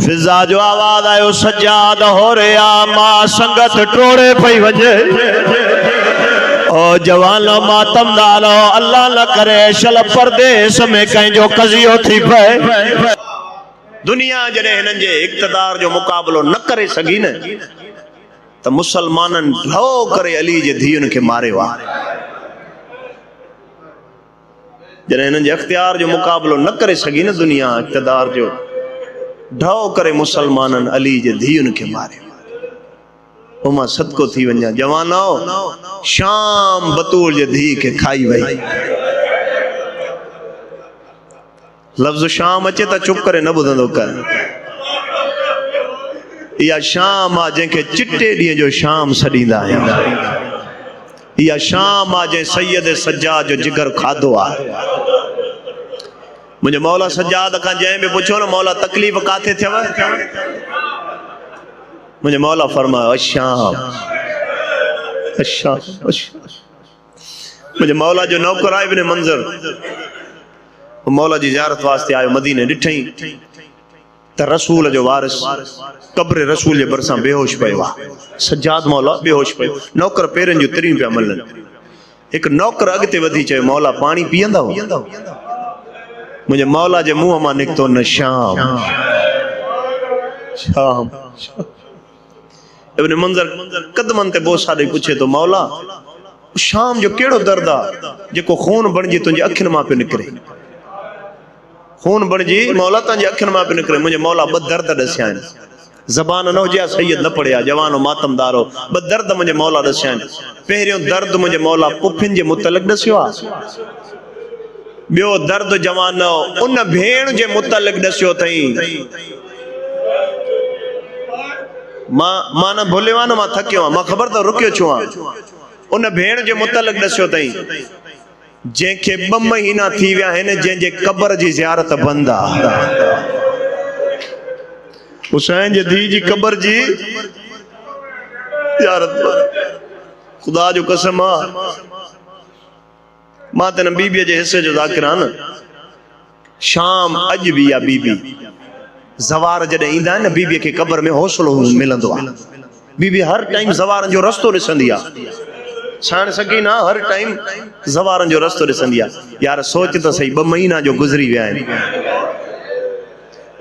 फिजा जो आवाज आयो सजाद हो रहा मां संगत टोड़े पई वजे ओ जवानो मातमदारो अल्लाह न करे शल परदेस में कहीं जो कजियो थी पे दुनिया जड़े हिनन जे इक़्तिदार जो मुकाबलो न करे सगी न तो मुसलमानन ढो करे अली जे धीउन के मारे वा जड़े हिनन जे इख्तियार जो मुकाबलो न करे सगी न दुनिया इक़्तिदार जो ढो करे मुसलमानन अली जे धीउन के मारे उमा सदको थी वञा जवानो शाम बतूल जे धी के खाई वई लफ्ज़ शाम अचे त चुप करे न ॿुधंदो कर इहा शाम आ जंहिंखे चिटे ॾींहं जो शाम सॾींदा आहियूं इहा शाम आ जंहिं सैयद सज्जाद जो जिगर खाधो आहे मुंहिंजे मौला सज्जाद खां जंहिं बि पुछो न मौला तकलीफ़ काथे थियव मुझे मौला फरमायो अशाम अशाम मुझे मौला जो नौकर आए इब्ने मंजर मौला जी ज़ियारत वास्ते आयो मदीने ॾिठई त रसूल जो वारिस कब्र रसूल जे भरिसां बेहोश पियो आहे सज्जाद मौला बेहोश पियो नौकर पेरनि जूं तिरियूं पिया मलनि हिकु नौकर अॻिते वधी चयो मौला पाणी पीअंदव मुंहिंजे मौला जे मुंहं मां निकितो न शाम शाम इब्ने मंजर कदमन ते बोसा ॾेई पुछे तो मौला शाम जो केड़ो दर्द आ जेको खून बणजी तुंहिंजी अखियुनि मां पियो निकिरे खून बणजी मौला तुंहिंजी अखियुनि मां पियो निकिरे मुंहिंजे मौला ॿ दर्द ॾसिया आहिनि ज़बान न हुजे सैयद न पढ़िया जवानो मातमदारो ॿ दर्द मुंहिंजे मौला ॾसिया आहिनि पहिरियों दर्द मुंहिंजे मौला पुफिन जे मुतलक ॾसियो आहे ॿियो दर्द जवानो उन भेण जे मुतलक ॾसियो अथई मां न भुलियो आहे न मां थकियो आहियां मां ख़बर त रुकियो छो आहियां उन भेण जे मुतलक ॾसियो अथई जंहिंखे 2 महीना थी विया आहिनि जंहिंजे क़ब्र जी ज़ियारत बंदि आहे हुसैन जे धी जी क़ब्र जी ज़ियारत ख़ुदा जो कसम आहे मां त न बीबीअ जे हिसे जो ज़ाकिर आहे न शाम अॼु बि आहे बीबी ज़वार जॾहिं ईंदा आहिनि न बीबीअ खे क़ब्र में हौसलो मिलंदो आहे बीबी हर टाइम ज़वारनि जो रस्तो ॾिसंदी आहे साण सकीना हर टाइम ज़वारनि जो रस्तो ॾिसंदी आहे यार सोच त सही 2 महीना जो गुज़री विया आहिनि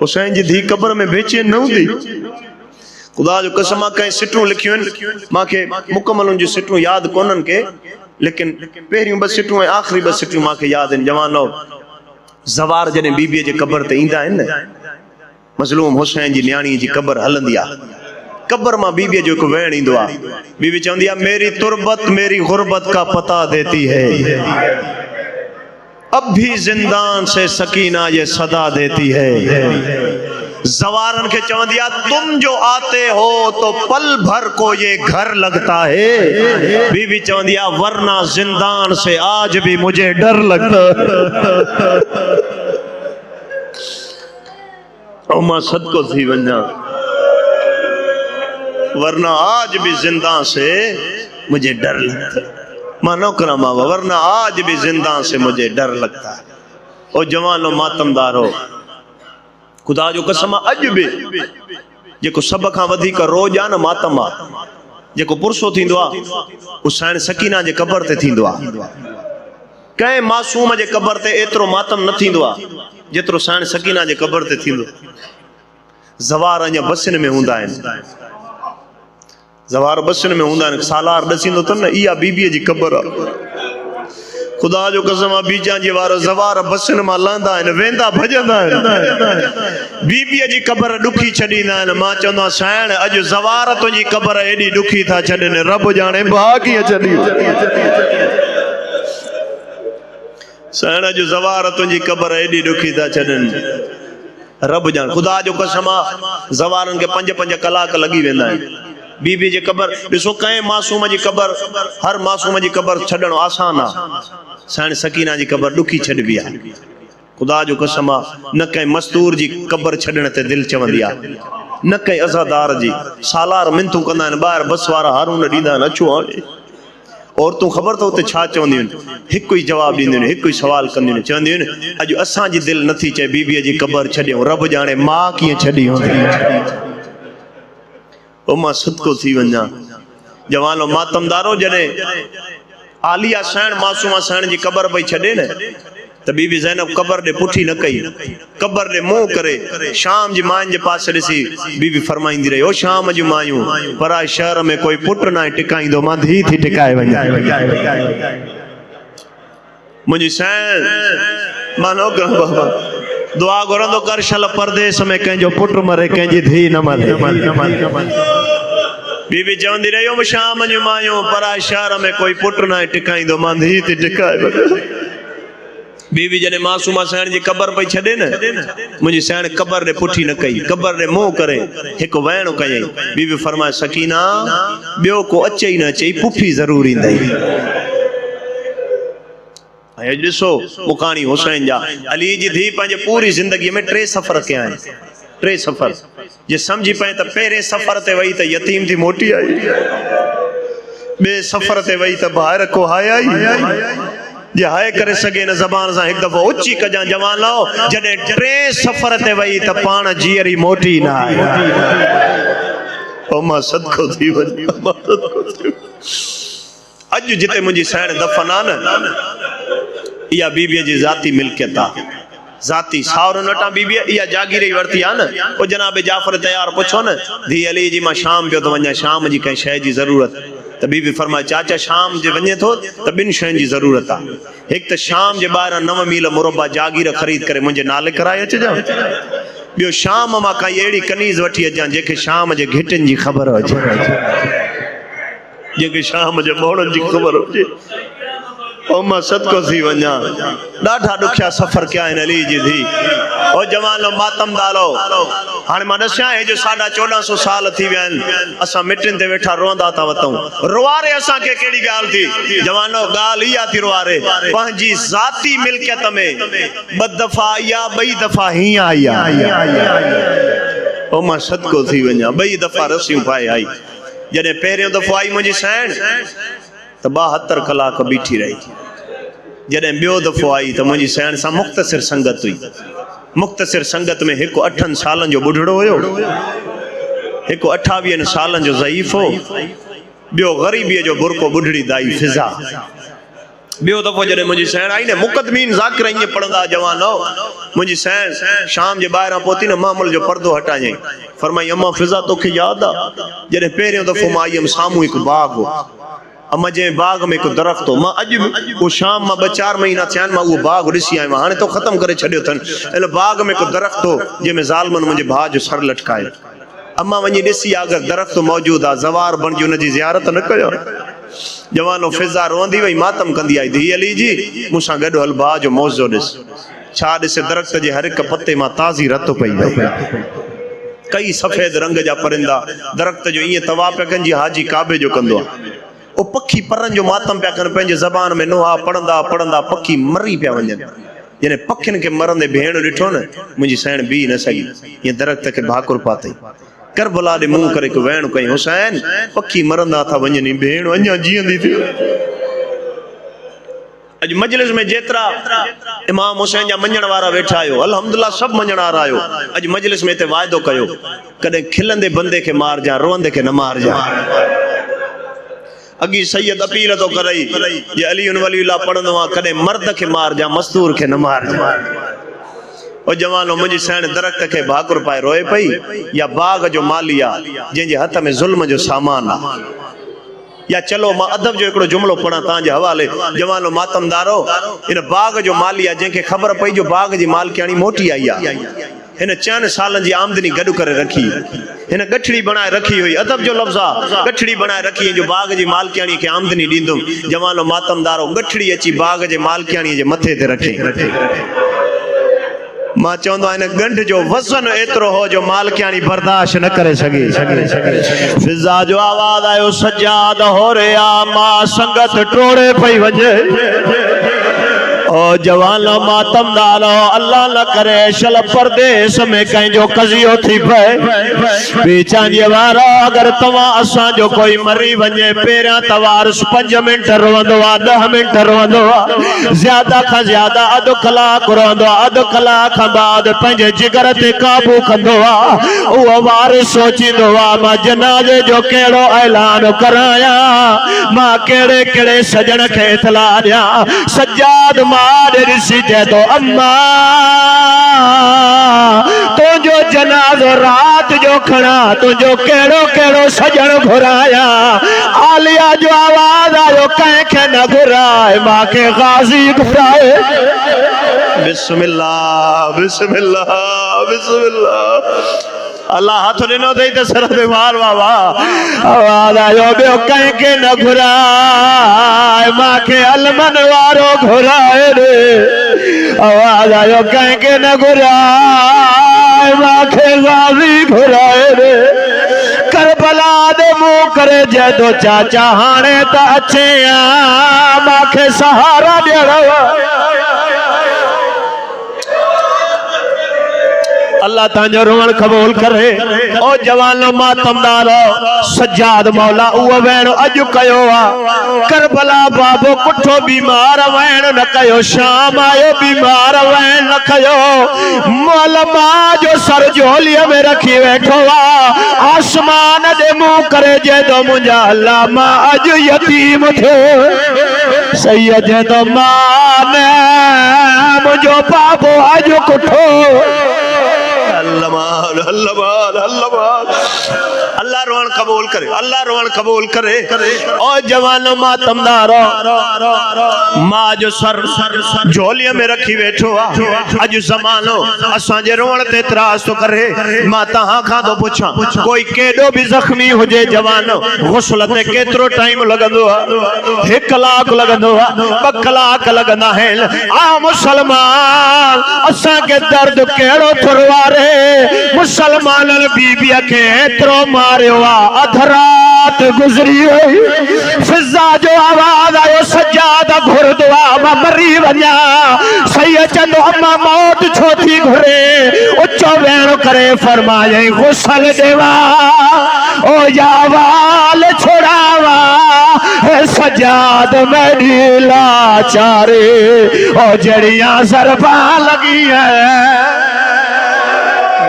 हुसैन जी धी क़ब्र में बेचैन न हूंदी ख़ुदा जो कसम आहे कंहिं सिटूं लिखियूं आहिनि मूंखे मुकमल उन जूं सिटूं यादि कोन्हनि के लेकिन पहिरियूं 2 सिटूं ऐं आख़िरी 2 सिटूं मूंखे यादि आहिनि जवानो ज़वार जॾहिं बीबीअ जे क़ब्र ते ईंदा आहिनि न मज़लूम हुसैन जी न्याणी जी क़ब्र हलंदी आहे क़ब्र मां बीबीअ जो हिकु वेण ईंदो आहे बीबी चवंदी आहे मेरी तुरबत मेरी गुरबत का पता देती है अब भी जिंदान से सकीना ये सदा देती है ज़वारन के चवंदी आहे तुम जो आते हो तो पल भर को ये घर लगता है बीबी चवंदी आहे वरना जिंदान से आज भी मुझे डर लगता मां सदको थी वञा वरना आज भी जिंदा से मुझे डर लगता है मां नौकरा मां वरना आज भी जिंदा से मुझे डर लगता है ओ जवानो मातमदार हो खुदा जो कसम अॼु बि जेको सभ खां वधीक रोज आहे न मातम आहे जेको पुरसो थींदो आहे हुसैन सकीना जे क़ब्र ते थींदो आहे कंहिं मासूम जे क़ब्र ते एतिरो मातम न थींदो आहे जेतिरो हुसैन सकीना जे क़ब्र ते थींदो ज़वार अञा बसिन में हूंदा आहिनि ज़वार बसिन में हूंदा आहिनि सालार ॾसींदो अथनि न इहा बीबीअ जी क़ब्र आहे ख़ुदा जो कसम आहे बीजा जे वार ज़वार बसिन मां लहंदा आहिनि वेंदा भॼंदा आहिनि बीबीअ जी क़ब्र ॾुखी छॾींदा आहिनि मां चवंदो आहियां साइण अॼु ज़वार तुंहिंजी क़ब्र एॾी ॾुखी था छॾनि रब ॼाणे भाउ कीअं छॾी साइण अॼु ज़वार तुंहिंजी क़ब्र एॾी ॾुखी था छॾनि रब ॼाण ख़ुदा जो कसम आहे ज़वारनि खे 5-5 कलाक लॻी वेंदा आहिनि बीबी जे क़ब्र ॾिसो कंहिं मासूम जी क़ब्र हर मासूम जी क़ब्र छॾणु आसान आहे साइण सकीना जी क़ब्र ॾुखी छॾबी आहे ख़ुदा जो कसम आहे न कंहिं मस्तूर जी क़ब्र छॾण ते दिलि चवंदी आहे न कंहिं अज़ादार जी सालार मिनतूं कंदा आहिनि ॿाहिरि बस वारा हारून ॾींदा आहिनि अचो हाणे और तू खबर तो उते छा चवंदियूं एक ही जवाब दींदियूं एक ही सवाल कंदियूं चवंदियूं अज असां जी दिल नथी चे बीबीअ जी क़बर छॾियूं रब जाने मां कीअं छॾी हूंदी ओ मां सदको थी वञा जवानो मातमदारो जने आलिया सैन मासूमा सैन जी क़बर पई छॾे न त बीबी ज़ैनब क़बर दे पुठी न कई क़बर दे मुंह करे शाम जी माइन जे पासे ॾिसी बीबी फरमाईंदी रही ओ शाम जी मायूं पराए शहर में कोई पुट ना टिकाईंदो मां धी थी टिकाए वञा मुंहिंजी सैन मानो बाबा दुआ घुरंदो कर शल परदेस में कंहिंजो पुट मरे कंहिंजी धी न मरे बीबी चवंदी रही ओ शाम जी मायूं पराए शहर में कोई पुट ना टिकाईंदो मां धी थी टिकाए वञा बीबी जने मासूमा सैन जी क़बर पई छॾे न मुंहिंजी सैन क़बर दे पुठी न कई क़बर दे मुंह करे हिकु वहण कयई बीबी फरमाए सकीना ॿियो को अचे ई न अचे पुफी ज़रूर ईंदई ऐं ॾिसो मुकानी हुसैन जा अली जी धी पंहिंजे पूरी ज़िंदगीअ में 3 सफ़र कया आहिनि 3 सफ़र जे सम्झी पए त पहिरें सफ़र ते वई त यतीम थी मोटी आई ॿिए सफ़र ते वई त ॿाहिरि को हाय आई जे हाय करे सके न ज़बान सां हिकु दफ़ो उची कजां जवान लो जॾहिं 3 सफ़र ते वई त पाण जीअरी मोटी न आई ओ मां सदको थी वञा अॼु जिते मुंहिंजी सैन दफ़न आहे न इहा बीबीअ जी ज़ाती मिल्कियत आहे ज़ाती सावरनि वटां बीबीअ इहा जागीर ई वरिती आहे न ओ जनाब जाफ़र तयार पुछो न धी अली जी मां शाम पियो थो वञा शाम जी कंहिं शइ जी ज़रूरत त बीबी फरमाए चाचा शाम जे वञे थो त 2 शयुनि जी ज़रूरत आहे हिकु त शाम जे ॿाहिरां 9 मील मुरबा जागीर ख़रीद करे मुंहिंजे नाले कराए अचिजां ॿियो शाम मां काई अहिड़ी कनीज़ वठी अचां जंहिंखे शाम जे घिटिन जी ख़बर हुजे जंहिंखे शाम जे मोड़नि जी ख़बर हुजे ओ मां सदको थी वञा ॾाढा ॾुखिया सफ़र कया आहिनि अली जी धी ओ जवानो मातमदारो हाणे मां ॾसियां हे जो 1450 साल थी विया आहिनि असां मिटिन ते वेठा रोंदा था वतऊं रुआरे असांखे कहिड़ी ॻाल्हि थी जवानो ॻाल्हि इहा थी रुआरे पंहिंजी ज़ाती मिल्कियत में 2 दफ़ा या 2 दफ़ा हीअं आई आहे ओ मां सदको थी वञा 2 दफ़ा रसियूं पाए आई जॾहिं पहिरियों दफ़ो आई मुंहिंजी सैन त 72 कलाक बीठी रही जॾहिं ॿियो दफ़ो आई त मुंहिंजी सैन सां मुख़्तसिर संगत हुई मुख़्तसिर संगत में हिकु 8 सालनि जो बुढ़ड़ो हुयो हिकु 28 सालनि जो ज़ईफ़ हो ॿियो ग़रीबीअ जो बुरको बुढ़ड़ी दाई फिज़ा ॿियो दफ़ो जॾहिं मुंहिंजी सैन आई न मुक़दमीन ज़ाकिर ईअं पढ़ंदा जवानो मुंहिंजी सैन शाम जे ॿाहिरां पहुती न मामूल जो पर्दो हटायईं फरमाई अम्मा फिज़ा तोखे यादि आहे जॾहिं पहिरियों दफ़ो मां आई हुअमि साम्हूं हिकु बाग़ हो अम्मा जे बाग में हिकु दरख़्त हो मां अॼु वो शाम मां 2-4 महीना थिया आहिनि मां उहो बाग ॾिसी आयो हाणे तो ख़तमु करे छॾियो अथनि इन बाग में हिकु दरख़्त हो जंहिंमें ज़ालमनि मुंहिंजे भाउ जो सर लटकायो अम्मा वञी ॾिसी अगरि दरख़्त मौजूदु आहे ज़वार बणिजी हुनजी ज़ियारत न कयो जवानो फिज़ा रोंदी वई मातम कंदी आई धी अली जी मूंसां गॾु हल भाउ जो मौज़ो ॾिस छा ॾिसे दरख़्त जे हर हिकु पते मां ताज़ी रत पई वई कई सफ़ेद रंग जा परिंदा दरख़्त जो ईअं तवा पिया कनि जीअं हाजी काबे जो कंदो आहे ओ पखी परनि जो मातम पिया कनि पंहिंजे ज़बान में नुहा पढ़ंदा पढ़ंदा पखी मरी पिया वञनि जॾहिं पखियुनि खे मरंदे भेण ॾिठो न मुंहिंजी सैन बीह न सघी ईअं दरख़्त खे भाकुर पातई करबला ॾे मुंहुं करे हिकु वहण कई हुसैन पखी मरंदा था वञनि भेण अञा जीअंदी थी अॼु मजलिस में जेतिरा इमाम हुसैन जा मञण वारा वेठा आहियो अल्हम्दुलिल्लाह सभु मञण वारा आहियो अॼु मजलिस में हिते वाइदो कयो कॾहिं खिलंदे बंदे खे मारजां रोअंदे खे न मारजां अगी सैयद अपील तो करई जे अली वलीउल्लाह पढ़ंदो आहे कॾहिं मर्द खे मारजां मस्तूर खे न मारजां ओ जवानो मुंहिंजी सैन दरख़्त खे भाकुर पाए रोए पई या बाग जो माली आहे जंहिंजे हथ में ज़ुल्म जो सामान आहे या चलो मां अदब जो हिकिड़ो जुमिलो पढ़ां तव्हांजे हवाले जवानो मातमदारो इन बाग जो माली आहे जंहिंखे ख़बर पई जो बाग जी मालकियाणी मोटी आई आहे हिन 4 सालनि जी आमदनी गॾु करे रखी हिन गठड़ी बनाए रखी हुई अदब जो लफ़्ज़ आहे गठड़ी बनाए रखी जो बाग जी मालकियाणी खे आमदनी ॾींदुमि जवानो मातमदारो गठड़ी अची बाग जे मालकियाणीअ जे मथे ते रखे मां चवंदो आहियां गंढ जो वज़न एतिरो हो जो मालकियाणी बर्दाश्त न करे सघी फिज़ा जो आवाज़ आयो सजाद हो रे आ मां संगत टोड़े पई वञे ओ जवानो मातमदारो अल्लाह न करे शल परदेस में कहीं जो कजियो थी पे पीछा जवारो अगर तवा असा जो कोई मरी वने पेरा तवार 5 मिनट रोंदो 10 मिनट रोंदो ज्यादा का ज्यादा अध कलाक रोंदो अध कलाक बाद पंजे जिगर ते काबू कंदो ओ वार सोचींदो मां जनाजे जो केड़ो ऐलान कराया मां केड़े केड़े सजन के इतला दिया सज्जाद मार ऋषि जे तो अम्मा तो जो जनाजो रात जो खड़ा तो जो केड़ो केड़ो सजन घुराया आलिया जो आवाज आयो कहीं न घुराए मां के गाजी घुराए बिस्मिल्लाह बिस्मिल्लाह बिस्मिल्लाह अल्लाह हाथ दिनो दे ते सर ते मार बाबा आवाज आयो बियो कहीं के न घुराए मां के अलमन वारो घुराए रे आवाज आयो कहीं के न घुराए मां के गाजी घुराए रे करबला दे मुंह करे जदो चाचा हाणे त अचे मां के सहारा ॾियणो अल्लाह तांजो रोवण कबूल करे ओ जवानो मातमदारो सज्जाद मौला उहो वैण अॼु कयो करबला बाबो कुठो बीमार वैण न कयो शाम आयो बीमार वैण न कयो मोल मां जो सर झोलीअ में रखी वेठो आसमान दे मुंह करे जेदो मुंहिंजा अल्लाह मां अॼु यतीम थियो सही जे तो मां ने मुंहिंजो बाबो अॼु कुठो अल्लाह रोहन कबूल करे अल्लाह रोहन कबूल करे और जवानो मातमदारो मां जो सर झोलीअ में रखी वेठो अज जमानो असा जे रोहन ते इतराज तो करे मां तहां खां तो पुछां कोई केडो भी जख्मी हुजे जवानो गुस्ल ते केतरो टाइम लगंदो 1 कलाक लगंदो 2 कलाक लगंदा हैं आ मुसलमान असा के दर्द केड़ो थुरवारे मुसलमान बीबिया के एतरो मारियो अध रात गुजरी हुई फिजा जो आवाज आयो सज्जाद घुरदो मां मरी वञा सही चंदो अम्मा मौत छो थी घुरे उच्चो वेण करे फरमाए गुसल देवा ओ या वाल छोड़ावा सज्जाद मेरी लाचारे ओ जड़ियां सरपा लगी है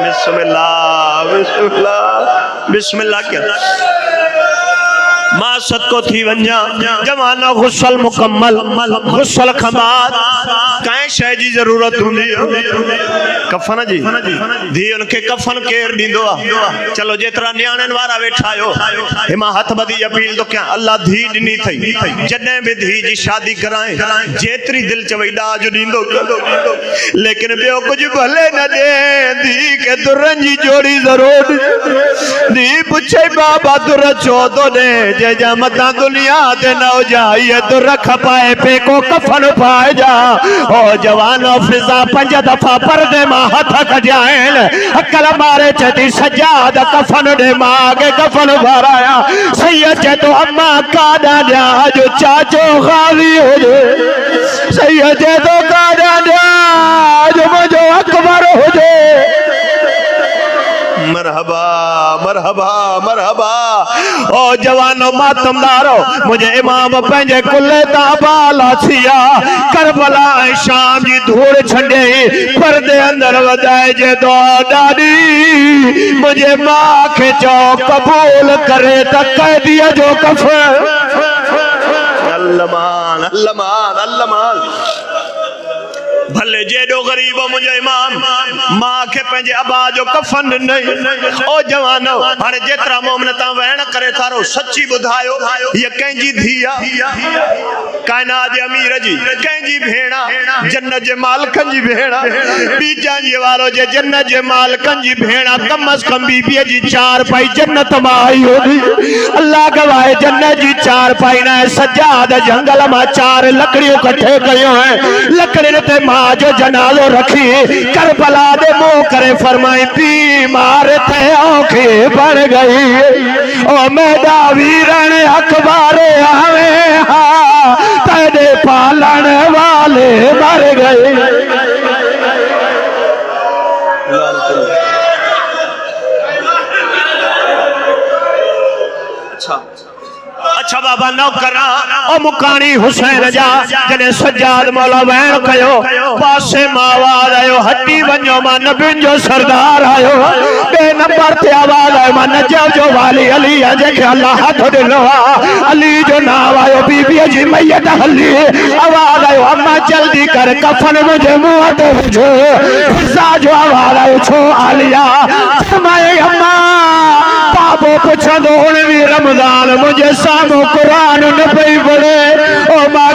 बिस्मिल्लाह बिस्मिल्लाह बिस्मिल्लाह क्या मां सदको थी वञा जवानो गुस्ल मुकम्मल गुस्ल खमाद काई शय जी जरूरत हुंदी कफन जी धी उनके कफन केर दींदो चलो जेतरा न्याणन वारा वेठा आयो हिमा हथ बदी अपील तो क्या अल्लाह धी दिनी थई जने भी धी जी शादी कराए जेतरी दिल चवई दाज दींदो लेकिन बियो कुछ भले न दे धी के दुरन जी जोड़ी जरूर धी पूछे बाबा दुर छो तो दे जे मता दुनिया दे न जाइए तो रख पाए पे को कफन पाए जा ओ जवानो फिजा 5 दफा पर्दे मां हथ कजाएन अकल मारे चती सज्जाद कफन दे मांगे कफन भराया सही जे तो अम्मा कादा जा जो चाचो गाली हो जे सही जे तो कादा जा जो मुझो अकबर हो जे मरहबा मरहबा मरहबा ओ जवानो मातमदारो मुझे इमाम पंजे कुल्ले ताबाला थिया करबला शाम जी धूड़ छंडे पर्दे अंदर वदाए जे दो डाडी मुझे मां के चो कबूल करे त कैदिया जो कफन अल्लाह अल्लाह अल्लाह भले जेडो गरीब मुझे इमाम मां के पंजे अबा जो कफन नहीं ओ जवानो हाने जेतरा मोमिन ता वहण करे थारो सच्ची बुधायो ये कंजी धिया कायनात अमीर जी कंजी भेणा जन्नत जे मालिकन जी भेणा बीजा जी वारो जे जन्नत जे मालिकन जी भेणा कम अज कम बीबी जी 4 पाई जन्नत मां आई होगी अल्लाह गवाए जन्नत जी 4 पाई ना सज्जाद जंगल में 4 लकड़ियों इकट्ठे कयो है लकड़ी ते मां जो जनाजो रखी करबला दे मुंह करे फरमाई बीमार थे औखे बन गई ओ मेरा वीरन अखबार आवे हा तेरे पालन वाले मर गए। अच्छा बाबा नौकरा ओ मुकानी हुसैन जा जने सज्जाद मौला वैन कयो पासे मावाज आयो हड्डी वञो मां नबियुनि जो सरदार आयो बे नंबर ते आवाज आयो मां नजब जो वाली अली जेके अल्लाह हथ ॾिनो अली जो नाम आयो बीबीअ जी मैयत हली आवाज आयो अम्मा जल्दी कर कफन मुझे मुंह ते विझो हिस्सा जो आवाज आयो छो आलिया समय अम्मा बाबो पुछंदो 19 रमज़ान मुझे सामो कुरान न पई पढ़े ओ मां